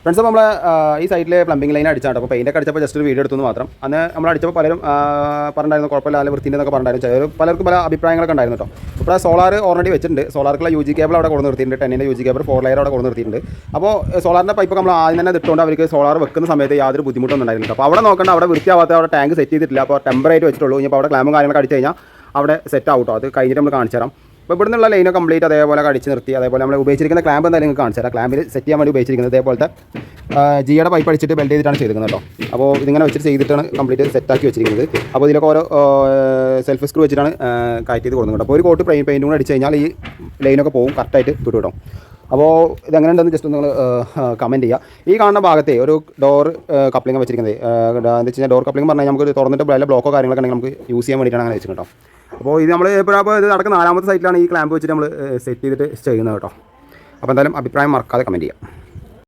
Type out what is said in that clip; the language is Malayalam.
ഫ്രണ്ട്സ്, അപ്പോൾ നമ്മൾ ഈ സൈറ്റിൽ പ്ലംബിംഗ് ലൈൻ അടിച്ചാണ്. അപ്പോൾ പെയിൻ്റൊക്കെ അടിച്ചപ്പോൾ ജസ്റ്റ് ഒരു വീഡിയോ എടുത്തു മാത്രം. അന്ന് നമ്മൾ അടിച്ചപ്പോൾ പലരും പറഞ്ഞിരുന്നു കുഴപ്പമില്ല, നല്ല വൃത്തിൻ്റെന്നൊക്കെ പറഞ്ഞിരുന്നു. പലർക്കും പല അഭിപ്രായങ്ങളൊക്കെ ഉണ്ടായിരുന്നു കേട്ടോ. ഇപ്പോൾ സോളാർ ഓൾറെഡി വെച്ചിട്ടുണ്ട്. സോളാർക്കുള്ള UG കേബിൾ അവിടെ കൊടുത്ത് നിർത്തിയിട്ടുണ്ട്. 10-ൻ്റെ UG കേബിൾ 4 ലെയർ അവിടെ കൊടുത്ത് നിർത്തിയിട്ടുണ്ട്. അപ്പോൾ സോളാറിൻ്റെ പൈപ്പ് നമ്മൾ ആദ്യം തന്നെ ഇട്ടുകൊണ്ട് അവർക്ക് സോളാർ വെക്കുന്ന സമയത്ത് യാതൊരു ബുദ്ധിമുട്ടൊന്നും ഉണ്ടായിരുന്നില്ല. അപ്പോൾ അവിടെ നോക്കേണ്ട, അവിടെ വൃത്തിയാവാത്ത അവിടെ ടാങ്ക് സെറ്റ് ചെയ്തിട്ടില്ല. അപ്പോൾ ടെമ്പറായിട്ട് വെച്ചിട്ടുള്ളൂ. ഇപ്പോൾ അവിടെ ക്ലാമും കാര്യങ്ങളൊക്കെ അടിച്ച് കഴിഞ്ഞാൽ അവിടെ സെറ്റ് ആവും കേട്ടോ. അത് കഴിഞ്ഞിട്ട് നമ്മൾ കാണിച്ചു തരാം. അപ്പോൾ ഇവിടെ നിന്നുള്ള ലൈനോ കംപ്ലീറ്റ് അതേപോലെ അടിച്ച് നിർത്തി. അതേപോലെ നമ്മൾ ഉപയോഗിച്ചിരിക്കുന്ന ക്ലാമ്പ് എന്തായാലും നിങ്ങൾക്ക് കാണിച്ചു തരാം. ക്ലാമ്പിൽ സെറ്റ് ചെയ്യാൻ വേണ്ടി ഉപയോഗിച്ചിരിക്കുന്നത് ഇതേപോലത്തെ ജിയുടെ പൈപ്പ് അടിച്ചിട്ട് ബെൽഡ് ചെയ്തിട്ടാണ് ചെയ്തിരിക്കുന്നത് കേട്ടോ. അപ്പോൾ ഇതിങ്ങനെ വെച്ചിട്ട് ചെയ്തിട്ടാണ് കംപ്ലീറ്റ് സെറ്റാക്കി വെച്ചിരിക്കുന്നത്. അപ്പോൾ ഇതിലൊക്കെ ഓരോ സെൽഫ് സ്ക്രൂ വെച്ചിട്ടാണ് കയറ്റി ചെയ്ത് കൊടുക്കുന്നത്. അപ്പോൾ ഒരു കോട്ട് പെയിൻറ്റും കൂടെ അടിച്ച് കഴിഞ്ഞാൽ ഈ ലൈനൊക്കെ പോകും, കറക്റ്റായിട്ട് കിട്ടും കേട്ടോ. അപ്പോൾ ഇതെങ്ങനെ ഉണ്ടെന്ന് ജസ്റ്റ് നിങ്ങൾ കമൻറ്റ് ചെയ്യുക. ഈ കാണുന്ന ഭാഗത്തെ ഒരു ഡോർ കപ്ലിംഗ് വെച്ചിരിക്കുന്നത് എന്താ വെച്ച് കഴിഞ്ഞാൽ, ഡോർ കപ്ലിംഗ് പറഞ്ഞാൽ നമുക്ക് തുറന്നിട്ട് വല്ല ബ്ലോക്കോ കാര്യങ്ങളൊക്കെ ഉണ്ടെങ്കിൽ നമുക്ക് യൂസ് ചെയ്യാൻ വേണ്ടിയിട്ടാണ് അങ്ങനെ വെച്ചിട്ട് കേട്ടോ. അപ്പോൾ ഇത് നമ്മൾ ഇപ്പോൾ ഇത് നടക്കുന്ന 4ാമത്തെ സൈറ്റിലാണ് ഈ ക്ലാമ്പ് വെച്ചിട്ട് നമ്മൾ സെറ്റ് ചെയ്തിട്ട് ചെയ്യുന്നത് കേട്ടോ. അപ്പോൾ എന്തായാലും അഭിപ്രായം മറക്കാതെ കമൻറ്റ് ചെയ്യാം.